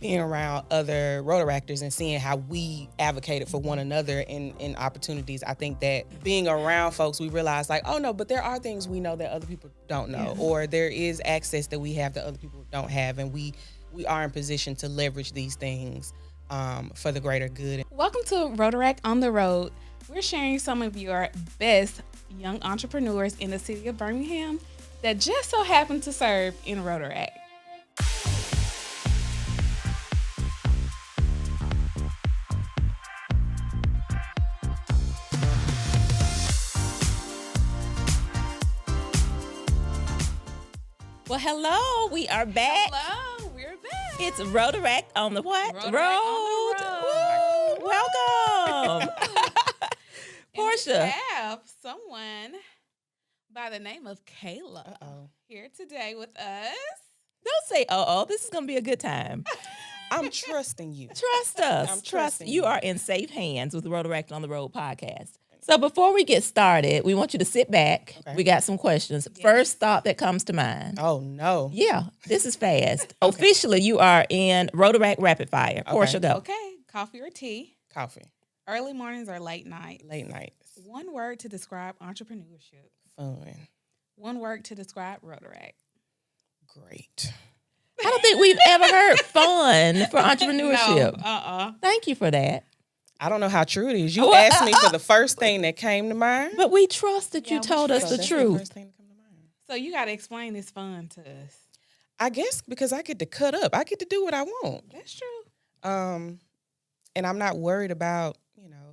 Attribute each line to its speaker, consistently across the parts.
Speaker 1: being around other Rotaractors and seeing how we advocated for one another in opportunities. I think that being around folks, we realize like, oh no, but there are things we know that other people don't know, or there is access that we have that other people don't have, and we are in position to leverage these things for the greater good.
Speaker 2: Welcome to Rotaract on the Road. We're sharing some of your best young entrepreneurs in the city of Birmingham that just so happen to serve in Rotaract.
Speaker 3: Well, hello, we are back.
Speaker 2: Hello, we're back.
Speaker 3: It's Rotaract on the what?
Speaker 2: Rotaract
Speaker 3: Road.
Speaker 2: on the road.
Speaker 3: Welcome. Portia.
Speaker 2: And we have someone by the name of Kayla here today with us.
Speaker 3: Don't say, this is going to be a good time.
Speaker 1: I'm trusting you.
Speaker 3: Trust us.
Speaker 1: I'm trusting
Speaker 3: you. Are in safe hands with the Rotaract on the Road podcast. So before we get started, we want you to sit back. Okay. We got some questions. Yes. First thought that comes to mind.
Speaker 1: Oh, no.
Speaker 3: Yeah, this is fast. Okay. Officially, you are in Rotaract Rapid Fire. Okay. Portia, go.
Speaker 2: Okay, coffee or tea?
Speaker 1: Coffee.
Speaker 2: Early mornings or late nights?
Speaker 1: Late nights.
Speaker 2: One word to describe entrepreneurship?
Speaker 1: Fun.
Speaker 2: One word to describe Rotaract?
Speaker 1: Great.
Speaker 3: I don't think we've ever heard fun for entrepreneurship.
Speaker 2: No,
Speaker 3: Thank you for that.
Speaker 1: I don't know how true it is. You asked me for the first thing that came to mind.
Speaker 3: But we trust that you told us the truth.
Speaker 1: The first thing that came to mind.
Speaker 2: So you got to explain this fun to us.
Speaker 1: I guess because I get to cut up. I get to do what I want.
Speaker 2: That's true.
Speaker 1: And I'm not worried about,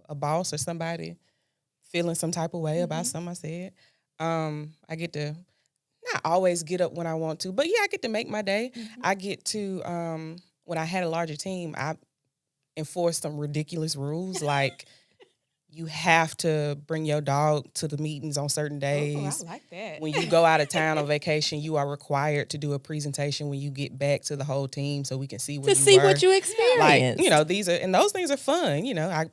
Speaker 1: a boss or somebody feeling some type of way about something I said. I get to not always get up when I want to, but yeah, I get to make my day. I get to, when I had a larger team, I enforce some ridiculous rules like you have to bring your dog to the meetings on certain days.
Speaker 2: Oh, I like that.
Speaker 1: When you go out of town on vacation, you are required to do a presentation when you get back to the whole team so we can see what
Speaker 3: what you experienced.
Speaker 1: Like, those things are fun.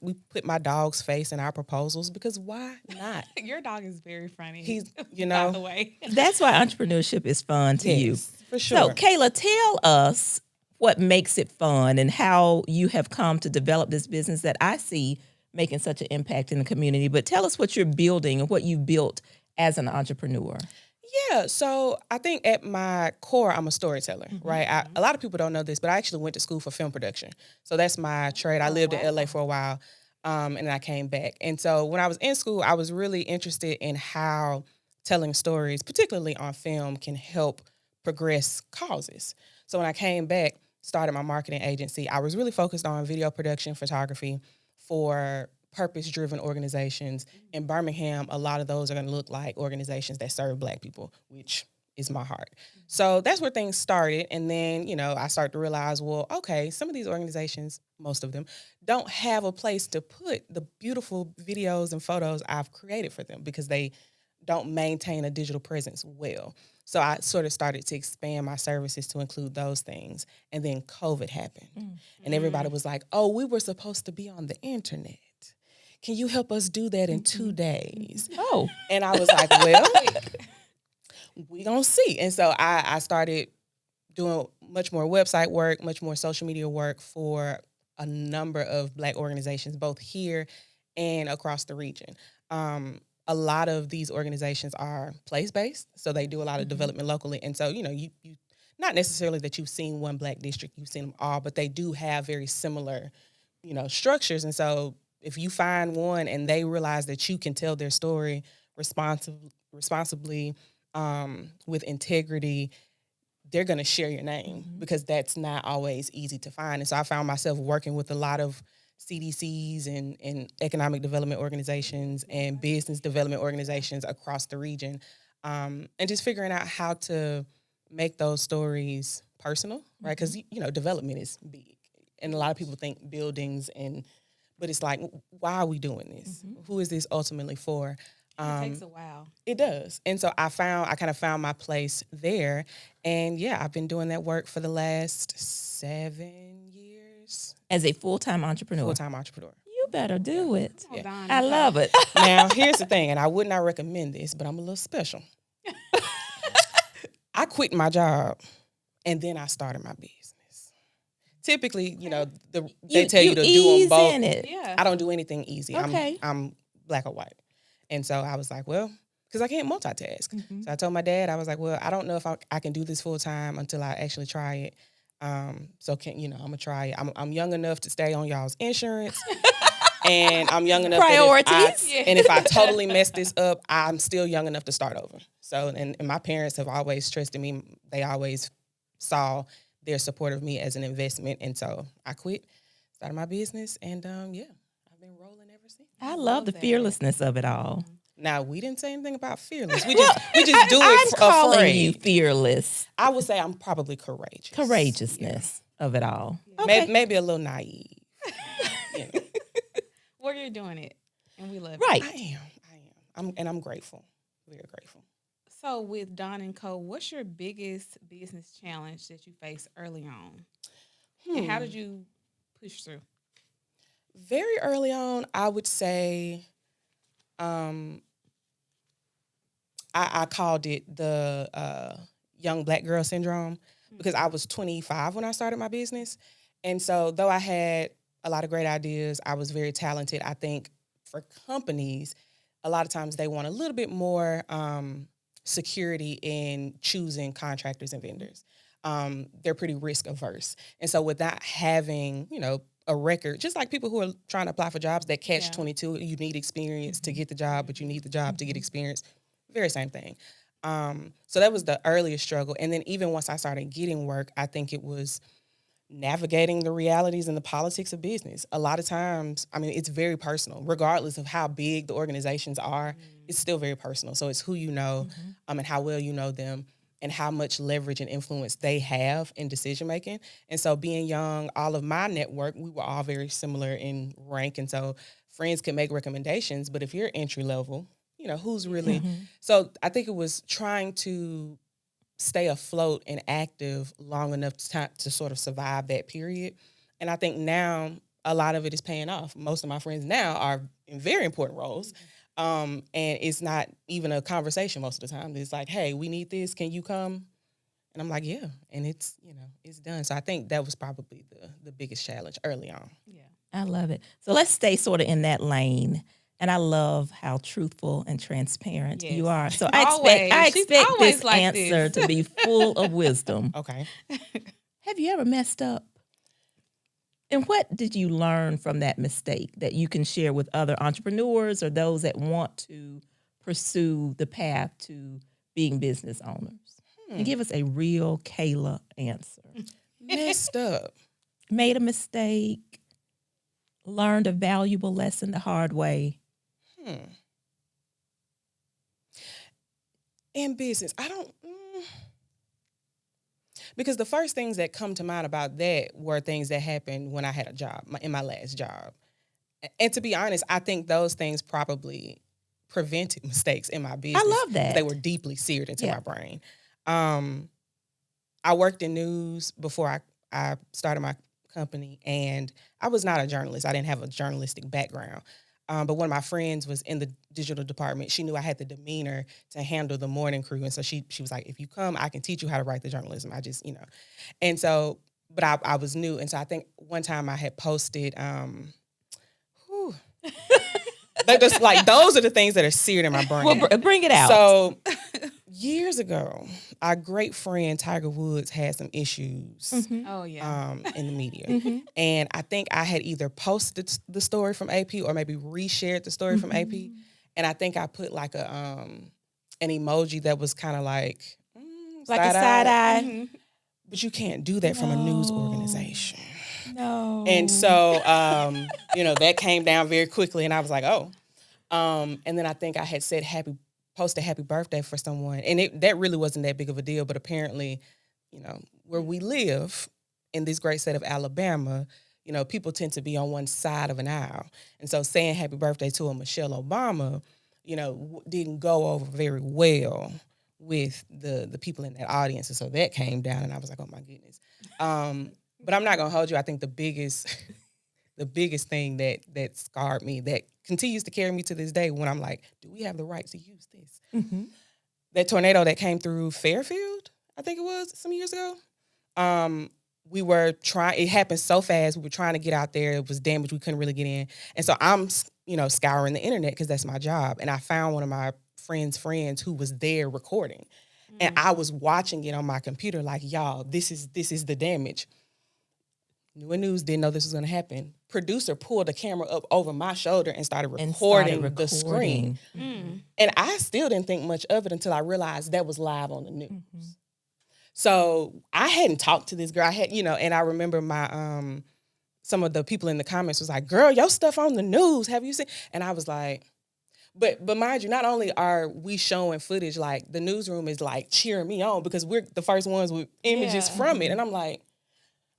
Speaker 1: We put my dog's face in our proposals because why not?
Speaker 2: Your dog is very funny.
Speaker 1: He's,
Speaker 2: by the way.
Speaker 3: That's why entrepreneurship is fun to you.
Speaker 1: For sure.
Speaker 3: So, Kayla, tell us what makes it fun and how you have come to develop this business that I see making such an impact in the community. But tell us what you're building and what you built as an entrepreneur.
Speaker 1: Yeah, so I think at my core, I'm a storyteller, right? A lot of people don't know this, but I actually went to school for film production. So that's my trade. I lived in LA for a while, and then I came back. And so when I was in school, I was really interested in how telling stories, particularly on film, can help progress causes. So when I came back, started my marketing agency, I was really focused on video production, photography for purpose-driven organizations. In Birmingham, a lot of those are going to look like organizations that serve Black people, which is my heart. So that's where things started. And then, I started to realize, well, okay, some of these organizations, most of them, don't have a place to put the beautiful videos and photos I've created for them because they don't maintain a digital presence well. So I sort of started to expand my services to include those things. And then COVID happened. And everybody was like, oh, we were supposed to be on the internet. Can you help us do that in 2 days?
Speaker 3: Oh.
Speaker 1: And I was like, well, we gonna see. And so I started doing much more website work, much more social media work for a number of Black organizations, both here and across the region. A lot of these organizations are place-based, so they do a lot of development locally. And so, you not necessarily that you've seen one Black district, you've seen them all, but they do have very similar, structures. And so if you find one and they realize that you can tell their story responsibly, with integrity, they're going to share your name because that's not always easy to find. And so I found myself working with a lot of CDCs and economic development organizations and business development organizations across the region, and just figuring out how to make those stories personal, right? Because, development is big. And a lot of people think buildings, but it's like, why are we doing this? Who is this ultimately for?
Speaker 2: It takes a while.
Speaker 1: It does. And so I kind of found my place there. And yeah, I've been doing that work for the last 7 years.
Speaker 3: As a full-time entrepreneur.
Speaker 1: Full-time entrepreneur.
Speaker 3: You better do it.
Speaker 2: Yeah.
Speaker 3: I love it.
Speaker 1: Now, here's the thing, and I would not recommend this, but I'm a little special. I quit my job, and then I started my business. typically, they tell you to do them
Speaker 3: ease
Speaker 1: both.
Speaker 3: in it.
Speaker 2: Yeah.
Speaker 1: I don't do anything easy.
Speaker 3: Okay.
Speaker 1: I'm black or white. And so I was like, well, because I can't multitask.
Speaker 3: Mm-hmm.
Speaker 1: So I told my dad, I was like, well, I don't know if I can do this full time until I actually try it. So I'm gonna try it. I'm young enough to stay on y'all's insurance. And I'm young enough
Speaker 3: Priorities.
Speaker 1: and if I totally mess this up, I'm still young enough to start over. So, and my parents have always trusted me. They always saw their support of me as an investment. And so I quit, started my business, and I've been rolling ever since.
Speaker 3: I love the fearlessness of it all.
Speaker 1: Now, we didn't say anything about fearless. We just do it
Speaker 3: I'm calling
Speaker 1: afraid.
Speaker 3: you fearless.
Speaker 1: I would say I'm probably courageous.
Speaker 3: Courageousness of it all. Okay.
Speaker 1: Maybe a little naive.
Speaker 2: Well, you're doing it, and we love
Speaker 3: Right.
Speaker 2: it.
Speaker 1: I am. I'm grateful. Very grateful.
Speaker 2: So with Dawn & Co., what's your biggest business challenge that you faced early on? And how did you push through?
Speaker 1: Very early on, I would say I called it the young black girl syndrome because I was 25 when I started my business. And so though I had a lot of great ideas, I was very talented. I think for companies, a lot of times they want a little bit more security in choosing contractors and vendors. They're pretty risk averse. And so with not having, a record, just like people who are trying to apply for jobs that catch 22, you need experience to get the job, but you need the job to get experience. Very same thing. So that was the earliest struggle. And then even once I started getting work, I think it was navigating the realities and the politics of business. A lot of times, it's very personal, regardless of how big the organizations are, it's still very personal. So it's who you know, and how well you know them, and how much leverage and influence they have in decision making. And so being young, all of my network, we were all very similar in rank. And so friends can make recommendations, but if you're entry level, who's really, so I think it was trying to stay afloat and active long enough to sort of survive that period. And I think now a lot of it is paying off. Most of my friends now are in very important roles. And it's not even a conversation most of the time. It's like, hey, we need this. Can you come? And I'm like, yeah. And it's, it's done. So I think that was probably the biggest challenge early on.
Speaker 2: Yeah.
Speaker 3: I love it. So let's stay sort of in that lane. And I love how truthful and transparent you are. So I expect this
Speaker 2: like
Speaker 3: answer to be full of wisdom.
Speaker 1: Okay.
Speaker 3: Have you ever messed up? And what did you learn from that mistake that you can share with other entrepreneurs or those that want to pursue the path to being business owners? And give us a real Kayla answer.
Speaker 1: Messed up.
Speaker 3: Made a mistake, learned a valuable lesson the hard way.
Speaker 1: In business, I don't... Because the first things that come to mind about that were things that happened when I had a job, in my last job. And to be honest, I think those things probably prevented mistakes in my business.
Speaker 3: I love that.
Speaker 1: They were deeply seared into my brain. I worked in news before I started my company, and I was not a journalist. I didn't have a journalistic background. But one of my friends was in the digital department. She knew I had the demeanor to handle the morning crew. And so she was like, if you come, I can teach you how to write the journalism. I just, And so, but I was new. And so I think one time I had posted, just like, those are the things that are seared in my brain.
Speaker 3: Well, bring it out.
Speaker 1: So years ago, our great friend Tiger Woods had some issues
Speaker 2: Oh, yeah.
Speaker 1: in the media. And I think I had either posted the story from AP or maybe reshared the story from AP. And I think I put like an emoji that was kind of like
Speaker 3: a side eye.
Speaker 1: But you can't do that from a news organization.
Speaker 3: No.
Speaker 1: And so, that came down very quickly. And I was like, oh. And then I think I had said posted happy birthday for someone. And that really wasn't that big of a deal. But apparently, where we live in this great state of Alabama, people tend to be on one side of an aisle. And so saying happy birthday to a Michelle Obama, didn't go over very well with the people in that audience. And so that came down and I was like, oh my goodness. But I'm not going to hold you. I think the biggest thing that scarred me, that continues to carry me to this day when I'm like, do we have the right to use this? That tornado that came through Fairfield, I think it was some years ago. we were trying, it happened so fast. We were trying to get out there. It was damaged. We couldn't really get in. And so I'm, scouring the internet because that's my job. And I found one of my friends' friends who was there recording. And I was watching it on my computer like, y'all, this is the damage. New News didn't know this was going to happen. Producer pulled the camera up over my shoulder and started recording the screen. And I still didn't think much of it until I realized that was live on the news. So I hadn't talked to this girl. I had, and I remember my some of the people in the comments was like, "Girl, your stuff on the news. Have you seen?" And I was like, but mind you, not only are we showing footage, like the newsroom is like cheering me on because we're the first ones with images from it. And I'm like,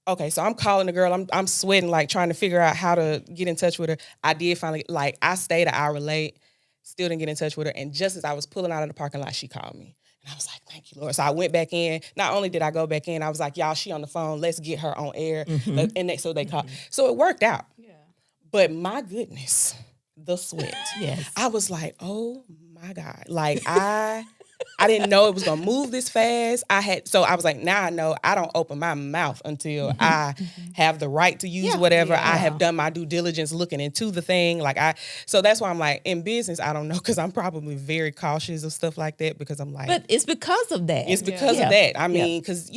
Speaker 1: okay, so I'm calling the girl. I'm sweating, like trying to figure out how to get in touch with her. I did finally, like I stayed an hour late, still didn't get in touch with her. And just as I was pulling out of the parking lot, she called me. And I was like, thank you, Lord. So I went back in. Not only did I go back in, I was like, y'all, she on the phone. Let's get her on air. So they called. So it worked out. Yeah. But my goodness, the sweat.
Speaker 3: Yes.
Speaker 1: I was like, oh my God. Like I didn't know it was gonna move this fast. So I was like, now I know I don't open my mouth until I have the right to use whatever. I have done my due diligence looking into the thing. So that's why I'm like, in business, I don't know, because I'm probably very cautious of stuff like that because I'm like.
Speaker 3: But it's because of that.
Speaker 1: It's because of that. I mean, because,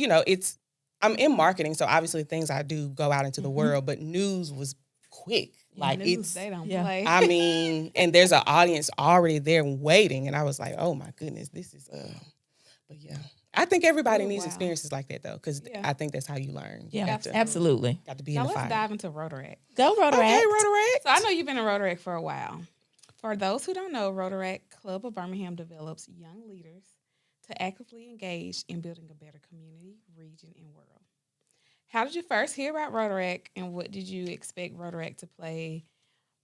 Speaker 1: I'm in marketing, so obviously things I do go out into the world, but news was quick. Like
Speaker 2: news, they don't play.
Speaker 1: I mean, and there's an audience already there waiting, and I was like, "Oh my goodness, this is." But yeah, I think everybody needs experiences like that though, because I think that's how you learn.
Speaker 3: Yeah, absolutely.
Speaker 1: Got to be
Speaker 2: now
Speaker 1: in the
Speaker 2: let's
Speaker 1: fire.
Speaker 2: dive into Rotaract.
Speaker 3: Go Rotaract.
Speaker 1: Okay, Rotaract.
Speaker 2: So I know you've been in Rotaract for a while. For those who don't know, Rotaract Club of Birmingham develops young leaders to actively engage in building a better community, region, and world. How did you first hear about Rotaract, and what did you expect Rotaract to play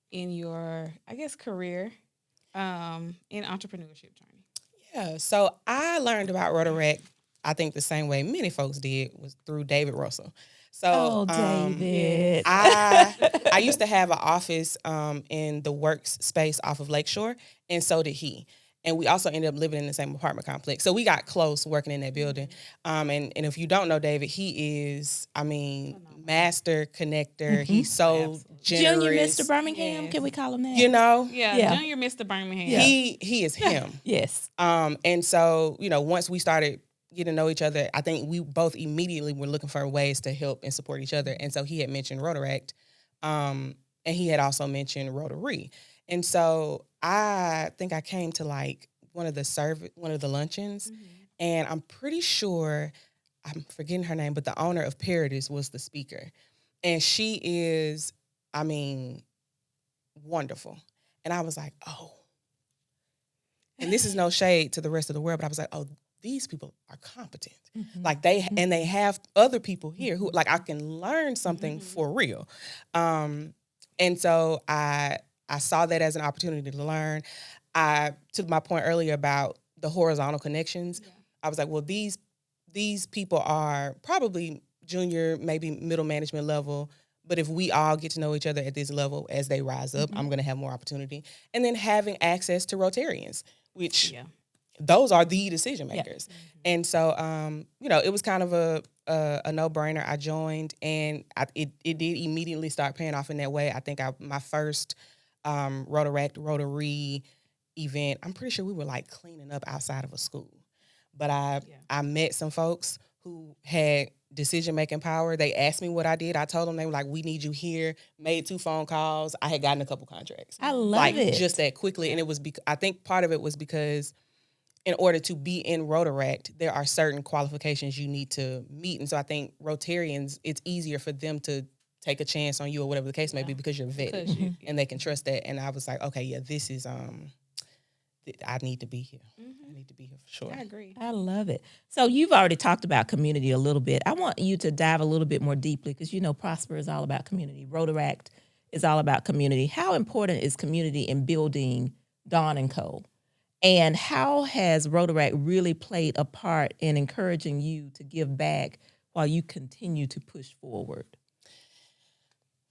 Speaker 2: in your, career in entrepreneurship journey?
Speaker 1: Yeah, so I learned about Rotaract, I think the same way many folks did, was through David Russell. So
Speaker 3: David.
Speaker 1: I used to have an office in the workspace off of Lakeshore, and so did he. And we also ended up living in the same apartment complex. So we got close working in that building. And if you don't know David, he is, master connector. He's so generous.
Speaker 3: Junior Mr. Birmingham, can we call him that?
Speaker 2: Yeah. Junior Mr. Birmingham.
Speaker 1: Yeah. He is him.
Speaker 3: Yes.
Speaker 1: And so, once we started getting to know each other, I think we both immediately were looking for ways to help and support each other. And so he had mentioned Rotaract, and he had also mentioned Rotary. And so I think I came to like one of the luncheons, and I'm pretty sure, I'm forgetting her name, but the owner of Paradise was the speaker. And she is, wonderful. And I was like, oh. And this is no shade to the rest of the world, but I was like, oh, these people are competent. Like they have other people here who, like, I can learn something for real. And so I saw that as an opportunity to learn. To my point earlier about the horizontal connections, I was like, well, these people are probably junior, maybe middle management level, but if we all get to know each other at this level as they rise up, I'm going to have more opportunity. And then having access to Rotarians, which those are the decision makers. And so, it was kind of a no-brainer. I joined, and it did immediately start paying off in that way. I think my first Rotary event, I'm pretty sure we were like cleaning up outside of a school. But I met some folks who had decision-making power. They asked me what I did. I told them, they were like, we need you here. Made 2 phone calls. I had gotten a couple contracts.
Speaker 3: I love it.
Speaker 1: Just that quickly. And it was, I think part of it was because in order to be in Rotaract, there are certain qualifications you need to meet. And so I think Rotarians, it's easier for them to take a chance on you or whatever the case may be because you're vetted and they can trust that. And I was like, okay, this is, I need to be here. I need to be here for sure.
Speaker 2: I agree.
Speaker 3: I love it. So you've already talked about community a little bit. I want you to dive a little bit more deeply because, Prosper is all about community. Rotaract is all about community. How important is community in building Dawn & Co.? And how has Rotaract really played a part in encouraging you to give back while you continue to push forward?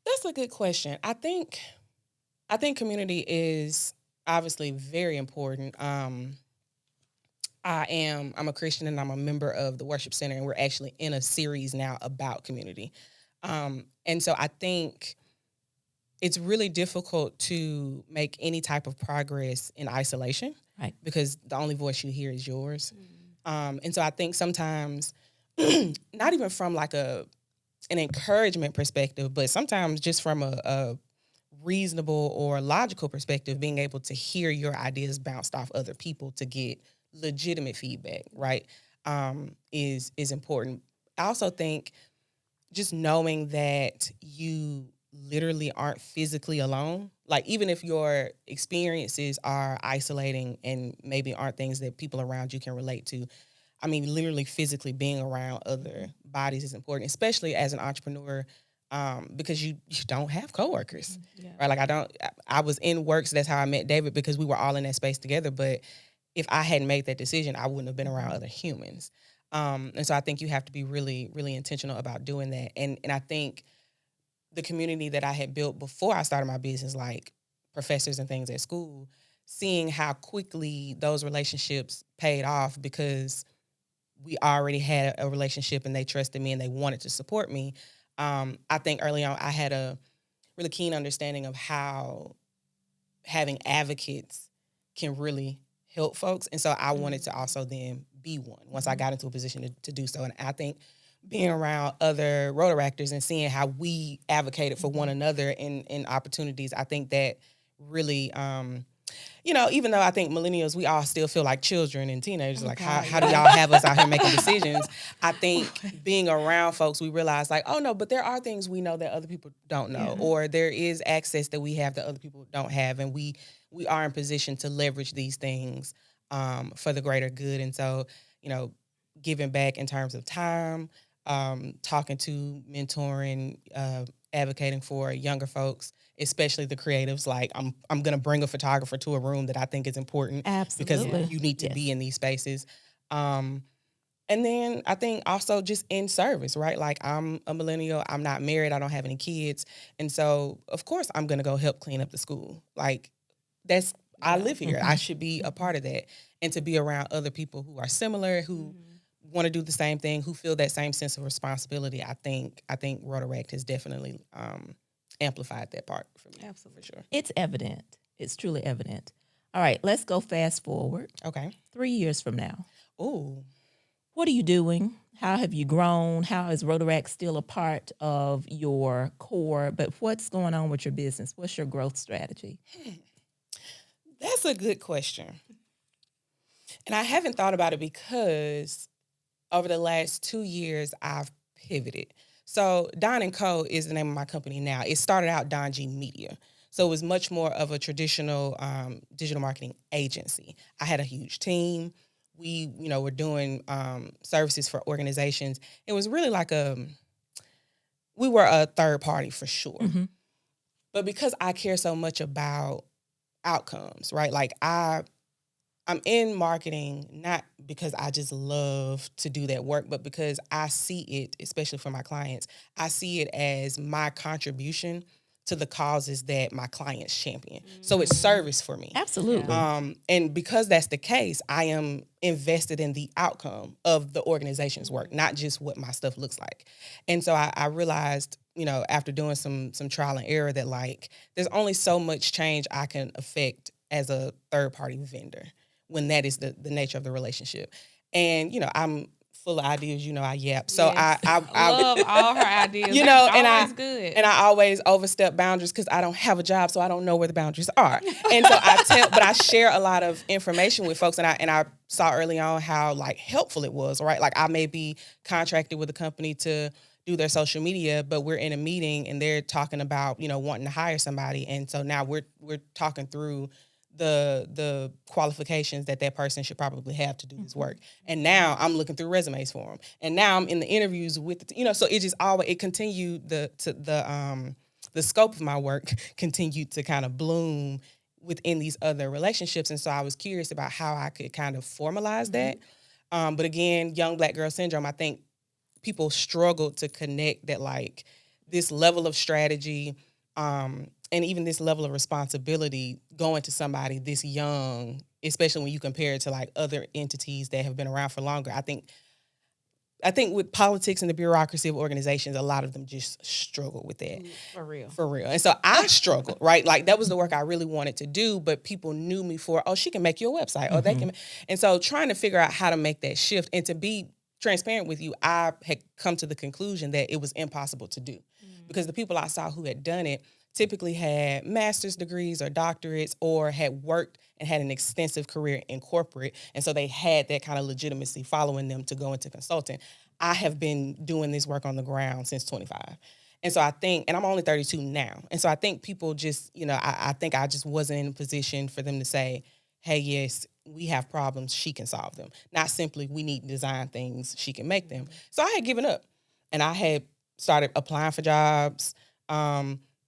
Speaker 1: That's a good question. I think community is obviously very important. I'm a Christian and I'm a member of the worship center, and we're actually in a series now about community. And so I think it's really difficult to make any type of progress in isolation,
Speaker 3: Right.
Speaker 1: because the only voice you hear is yours. And so I think sometimes, not even from like an encouragement perspective, but sometimes just from a reasonable or logical perspective, being able to hear your ideas bounced off other people to get legitimate feedback, right, is important. I also think just knowing that you literally aren't physically alone, like even if your experiences are isolating and maybe aren't things that people around you can relate to, I mean, literally physically being around other bodies is important, especially as an entrepreneur, because you don't have coworkers, right? Like I was in work, so that's how I met David, because we were all in that space together. But if I hadn't made that decision, I wouldn't have been around other humans. And so I think you have to be really, really intentional about doing that. And I think the community that I had built before I started my business, like professors and things at school, seeing how quickly those relationships paid off because we already had a relationship and they trusted me and they wanted to support me. I think early on I had a really keen understanding of how having advocates can really help folks. And so I wanted to also then be one once I got into a position to do so. And I think being around other Rotaractors and seeing how we advocated for one another in opportunities, I think that really, even though I think millennials, we all still feel like children and teenagers, like how do y'all have us out here making decisions? I think being around folks, we realize like, oh no, but there are things we know that other people don't know, or there is access that we have that other people don't have. And we are in position to leverage these things for the greater good. And so, giving back in terms of time, talking to, mentoring, advocating for younger folks, especially the creatives. Like I'm going to bring a photographer to a room that I think is important.
Speaker 3: Absolutely.
Speaker 1: Because you need to be in these spaces. And then I think also just in service, right? Like I'm a millennial, I'm not married, I don't have any kids. And so of course I'm going to go help clean up the school. Like I live here. I should be a part of that. And to be around other people who are similar, who want to do the same thing, who feel that same sense of responsibility, I think Rotaract has definitely amplified that part for me.
Speaker 2: Absolutely.
Speaker 1: For sure.
Speaker 3: It's evident. It's truly evident. All right, let's go fast forward.
Speaker 1: Okay.
Speaker 3: 3 years from now.
Speaker 1: Ooh.
Speaker 3: What are you doing? How have you grown? How is Rotaract still a part of your core? But what's going on with your business? What's your growth strategy?
Speaker 1: That's a good question. And I haven't thought about it because over the last 2 years, I've pivoted. So Dawn & Co. is the name of my company now. It started out Dawn G Media. So it was much more of a traditional digital marketing agency. I had a huge team. We, were doing services for organizations. It was really like we were a third party for sure. Mm-hmm. But because I care so much about outcomes, right? Like I'm in marketing, not because I just love to do that work, but because I see it, especially for my clients, I see it as my contribution to the causes that my clients champion. So it's service for me.
Speaker 3: Absolutely.
Speaker 1: And because that's the case, I am invested in the outcome of the organization's work, not just what my stuff looks like. And so I realized, after doing some trial and error, that like there's only so much change I can affect as a third party vendor when that is the nature of the relationship. And, I'm full of ideas, I yap. So
Speaker 2: yes. I love all her ideas.
Speaker 1: And
Speaker 2: good.
Speaker 1: And I always overstep boundaries because I don't have a job, so I don't know where the boundaries are. And so I share a lot of information with folks, and I saw early on how like helpful it was, right? Like I may be contracted with a company to do their social media, but we're in a meeting and they're talking about, wanting to hire somebody. And so now we're talking through the qualifications that person should probably have to do this work. And now I'm looking through resumes for them. And now I'm in the interviews with so it just always continued the scope of my work continued to kind of bloom within these other relationships. And so I was curious about how I could kind of formalize that. But again, young Black girl syndrome, I think people struggle to connect that like this level of strategy, And even this level of responsibility going to somebody this young, especially when you compare it to like other entities that have been around for longer. I think with politics and the bureaucracy of organizations, a lot of them just struggle with that.
Speaker 2: For real.
Speaker 1: For real. And so I struggled, right? Like that was the work I really wanted to do, but people knew me for, oh, she can make you a website. Oh, they can. And so trying to figure out how to make that shift, and to be transparent with you, I had come to the conclusion that it was impossible to do because the people I saw who had done it typically had master's degrees or doctorates or had worked and had an extensive career in corporate. And so they had that kind of legitimacy following them to go into consulting. I have been doing this work on the ground since 25. And so I think, and I'm only 32 now. And so I think people just, I think I just wasn't in a position for them to say, hey, yes, we have problems, she can solve them. Not simply, we need to design things, she can make them. So I had given up and I had started applying for jobs.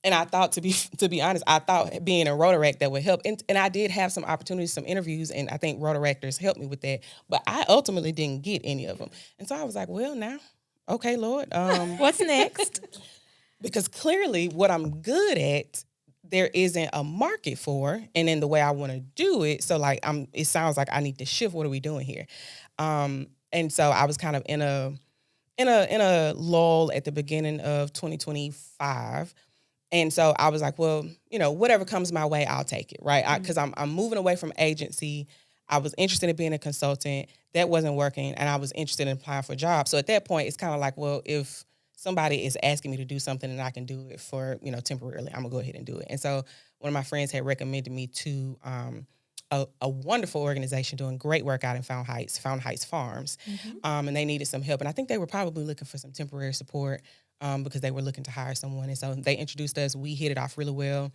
Speaker 1: And I thought, to be honest, I thought being a Rotaract that would help. And I did have some opportunities, some interviews, and I think Rotaractors helped me with that. But I ultimately didn't get any of them. And so I was like, well, now, okay, Lord.
Speaker 3: What's next?
Speaker 1: Because clearly what I'm good at, there isn't a market for, and in the way I want to do it. So like, it sounds like I need to shift. What are we doing here? And so I was kind of in a lull at the beginning of 2025. And so I was like, well, whatever comes my way, I'll take it, right? Because I'm moving away from agency. I was interested in being a consultant. That wasn't working, and I was interested in applying for jobs. So at that point, it's kind of like, well, if somebody is asking me to do something and I can do it for, temporarily, I'm going to go ahead and do it. And so one of my friends had recommended me to a wonderful organization doing great work out in Found Heights Farms. And they needed some help. And I think they were probably looking for some temporary support because they were looking to hire someone. And so they introduced us. We hit it off really well.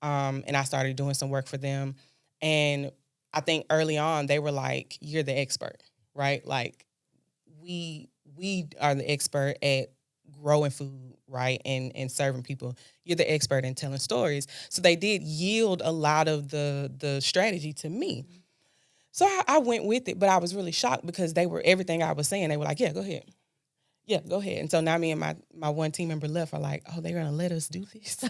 Speaker 1: And I started doing some work for them. And I think early on, they were like, you're the expert, right? Like, we are the expert at growing food, right, and serving people. You're the expert in telling stories. So they did yield a lot of the strategy to me. So I went with it, but I was really shocked because they were, everything I was saying, they were like, yeah, go ahead. Yeah, go ahead. And so now me and my one team member left are like, oh, they're going to let us do this.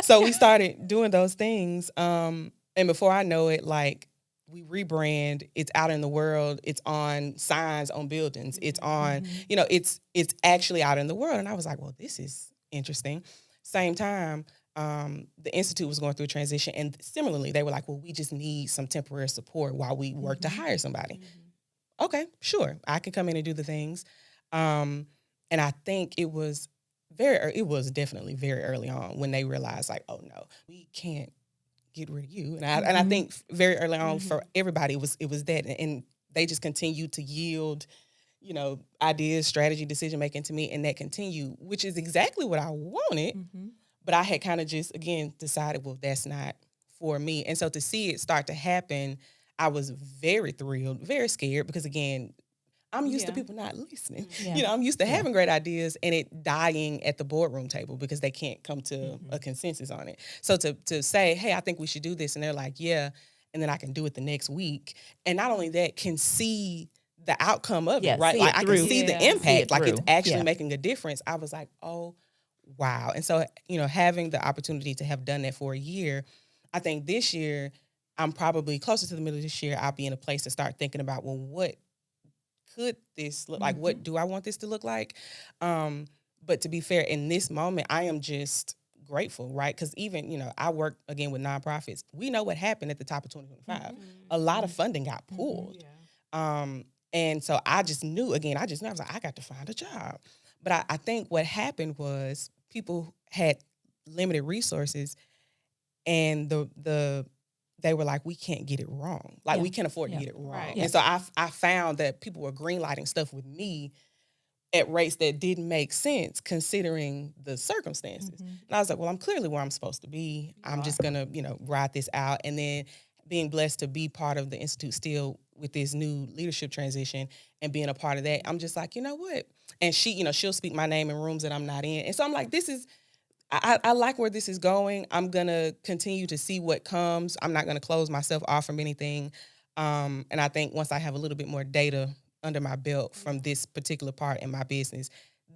Speaker 1: So we started doing those things. And before I know it, like, we rebrand, it's out in the world, it's on signs on buildings, it's on, it's actually out in the world. And I was like, well, this is interesting. Same time, the Institute was going through a transition. And similarly, they were like, well, we just need some temporary support while we work to hire somebody. Okay, sure. I can come in and do the things. And I think it was definitely very early on when they realized, like, oh no, we can't get rid of you. And I think very early on for everybody, it was that. And they just continued to yield, ideas, strategy, decision making to me. And that continued, which is exactly what I wanted. But I had kind of just, again, decided, well, that's not for me. And so to see it start to happen, I was very thrilled, very scared, because again, I'm used to people not listening. I'm used to having great ideas and it dying at the boardroom table because they can't come to a consensus on it. So to say, hey, I think we should do this. And they're like, yeah. And then I can do it the next week. And not only that, can see the outcome of it, right? Like I can see the impact, like it's actually making a difference. I was like, oh, wow. And so, having the opportunity to have done that for a year, I think this year, I'm probably closer to the middle of this year, I'll be in a place to start thinking about, well, what could this look like? What do I want this to look like? But to be fair, in this moment, I am just grateful, right? Because even, I work, again, with nonprofits. We know what happened at the top of 2025. A lot of funding got pulled. And so I just knew, I was like, I got to find a job. But I think what happened was people had limited resources and they were like, we can't get it wrong. Like, we can't afford to get it wrong. Right. And so I found that people were greenlighting stuff with me at rates that didn't make sense considering the circumstances. And I was like, well, I'm clearly where I'm supposed to be. I'm just going to, ride this out. And then being blessed to be part of the Institute still with this new leadership transition and being a part of that, I'm just like, you know what? And she, she'll speak my name in rooms that I'm not in. And so I'm like, I like where this is going. I'm going to continue to see what comes. I'm not going to close myself off from anything. And I think once I have a little bit more data under my belt from this particular part in my business,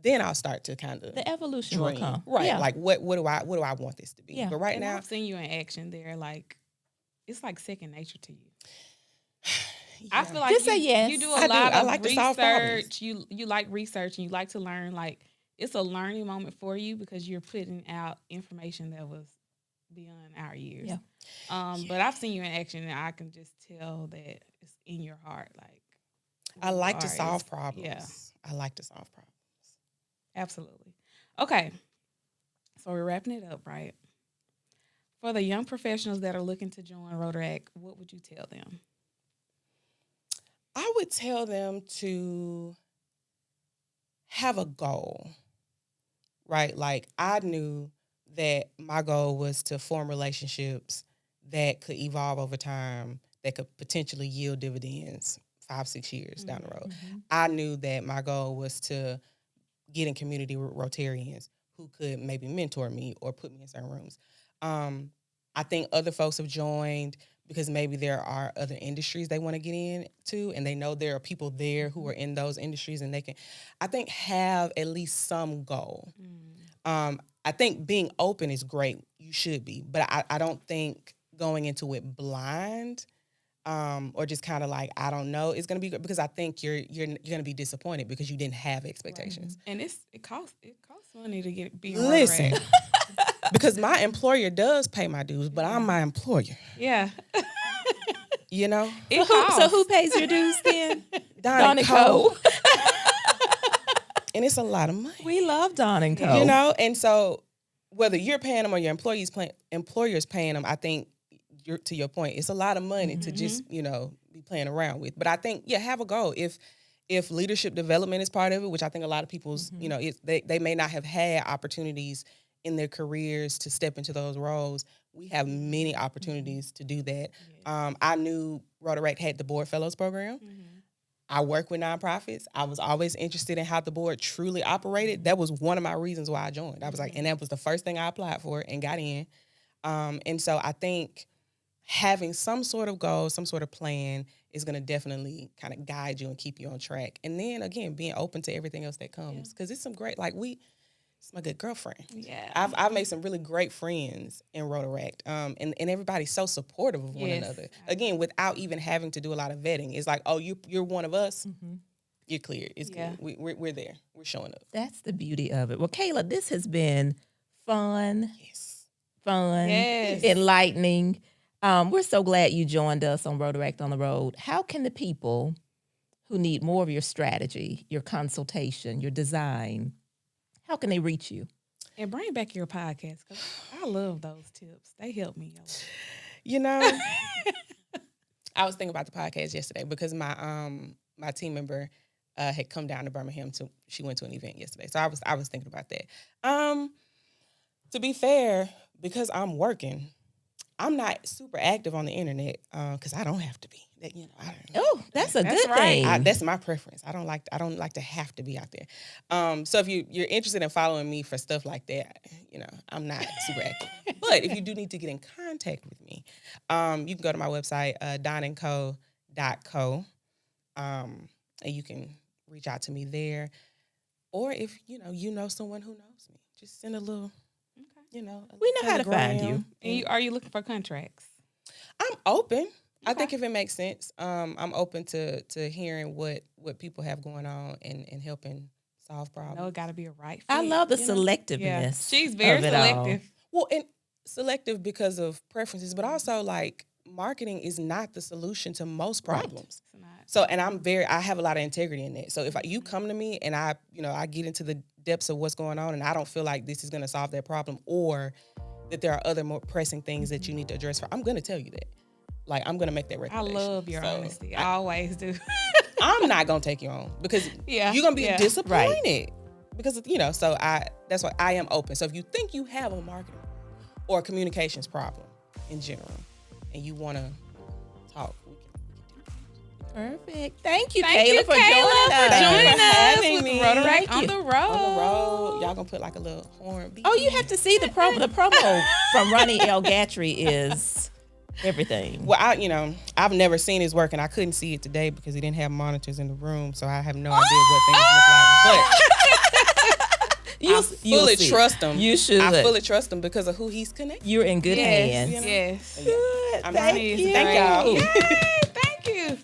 Speaker 1: then I'll start to kind of
Speaker 3: The evolution will come.
Speaker 1: Right.
Speaker 3: Yeah.
Speaker 1: Like what do I want this to be?
Speaker 3: Yeah.
Speaker 1: But right
Speaker 2: And
Speaker 1: now
Speaker 2: I've seen you in action there. Like, it's like second nature to you. I feel like
Speaker 3: Just say yes.
Speaker 2: you do
Speaker 1: I
Speaker 2: a
Speaker 1: do.
Speaker 2: lot
Speaker 1: I
Speaker 2: of
Speaker 1: like to solve problems.
Speaker 2: research. You like research and you like to learn. Like, it's a learning moment for you because you're putting out information that was beyond our years.
Speaker 3: Yeah.
Speaker 2: But I've seen you in action and I can just tell that it's in your heart. Like,
Speaker 1: I like to
Speaker 2: are
Speaker 1: solve
Speaker 2: is-
Speaker 1: problems.
Speaker 2: Yeah.
Speaker 1: I like to solve problems.
Speaker 2: Absolutely. Okay. So we're wrapping it up, right? For the young professionals that are looking to join Rotaract, what would you tell them?
Speaker 1: I would tell them to have a goal, right? Like I knew that my goal was to form relationships that could evolve over time, that could potentially yield dividends 5-6 years down the road.
Speaker 3: Mm-hmm.
Speaker 1: I knew that my goal was to get in community with Rotarians who could maybe mentor me or put me in certain rooms. I think other folks have joined because maybe there are other industries they want to get into and they know there are people there who are in those industries and they can, I think, have at least some goal. I think being open is great. You should be. But I don't think going into it blind or just kind of like, I don't know, it's going to be good because I think you're going to be disappointed because you didn't have expectations.
Speaker 2: And it costs money to be
Speaker 1: Listen,
Speaker 2: Rotaract.
Speaker 1: because my employer does pay my dues, but I'm my employer.
Speaker 2: Yeah.
Speaker 1: You know?
Speaker 2: It
Speaker 3: So
Speaker 2: costs.
Speaker 3: who pays your dues then?
Speaker 1: Don
Speaker 3: and Co.
Speaker 1: And it's a lot of money.
Speaker 3: We love Don and Co.
Speaker 1: You know? And so whether you're paying them or your employer's paying them, I think, to your point, it's a lot of money to just, be playing around with. But I think, have a goal. If leadership development is part of it, which I think a lot of people's, they may not have had opportunities in their careers to step into those roles, we have many opportunities to do that. I knew Rotaract had the Board Fellows program. I work with nonprofits. I was always interested in how the board truly operated. That was one of my reasons why I joined. I was like, and that was the first thing I applied for and got in. And so I think having some sort of goal, some sort of plan is going to definitely kind of guide you and keep you on track. And then again, being open to everything else that comes. Because it's some great, it's my good girlfriend.
Speaker 2: Yeah.
Speaker 1: I've made some really great friends in Rotaract. And everybody's so supportive of one another. Again, without even having to do a lot of vetting. It's like, oh, you're one of us. You're clear. It's good. We're there. We're showing up.
Speaker 3: That's the beauty of it. Well, Kayla, this has been fun,
Speaker 2: Yes.
Speaker 3: enlightening. We're so glad you joined us on Rotaract on the Road. How can the people who need more of your strategy, your consultation, your design, how can they reach you?
Speaker 2: And bring back your podcast because I love those tips. They help me a lot.
Speaker 1: You know, I was thinking about the podcast yesterday because my team member had come down to Birmingham she went to an event yesterday. So I was thinking about that. To be fair, because I'm working, I'm not super active on the internet because I don't have to be.
Speaker 3: That's a
Speaker 2: That's
Speaker 3: good
Speaker 2: right.
Speaker 3: thing.
Speaker 1: That's my preference. I don't like to have to be out there. So if you're interested in following me for stuff like that, I'm not super active. But if you do need to get in contact with me, you can go to my website, donandco.co, and you can reach out to me there. Or if you know someone who knows me, just send a little.
Speaker 3: We know how to find you.
Speaker 2: And are you looking for contracts?
Speaker 1: I'm open. I think if it makes sense, I'm open to hearing what people have going on and helping solve problems.
Speaker 2: No, it got to be a right fit.
Speaker 3: I love the
Speaker 2: you know?
Speaker 3: selectiveness.
Speaker 2: Yeah. She's very
Speaker 3: of it all.
Speaker 2: selective.
Speaker 1: Well, and selective because of preferences, but also marketing is not the solution to most problems.
Speaker 2: It's not.
Speaker 1: So, and I have a lot of integrity in that. So if you come to me and I get into the depths of what's going on and I don't feel like this is going to solve that problem or that there are other more pressing things that you need to address, I'm going to tell you that. I'm going to make that
Speaker 2: I
Speaker 1: recommendation.
Speaker 2: love your honesty. I always do.
Speaker 1: I'm not going to take you on because you're going to be disappointed. Because, so that's why I am open. So if you think you have a marketing or a communications problem in general and you want to talk, we can do that.
Speaker 3: Perfect. Thank you,
Speaker 2: Thank
Speaker 3: Kayla,
Speaker 2: you,
Speaker 3: for
Speaker 2: Kayla,
Speaker 3: joining
Speaker 2: for
Speaker 3: us.
Speaker 2: joining us
Speaker 1: having
Speaker 2: with
Speaker 1: me.
Speaker 2: Rotaract
Speaker 3: Thank
Speaker 2: on
Speaker 3: you.
Speaker 2: the road.
Speaker 1: On the road, y'all going to put a little horn beat.
Speaker 3: Oh, you have to see the promo. The promo from Ronnie L. Gatry is everything.
Speaker 1: Well, I've never seen his work, and I couldn't see it today because he didn't have monitors in the room, so I have no idea what things look like. But
Speaker 3: You'll
Speaker 1: fully
Speaker 3: see.
Speaker 1: trust him.
Speaker 3: You should.
Speaker 1: I fully trust him because of who he's connected.
Speaker 3: You're in good hands.
Speaker 2: Yes.
Speaker 3: Good.
Speaker 1: I'm
Speaker 3: Thank
Speaker 1: pleased.
Speaker 3: you.
Speaker 1: Thank y'all.
Speaker 2: Yay, thank you.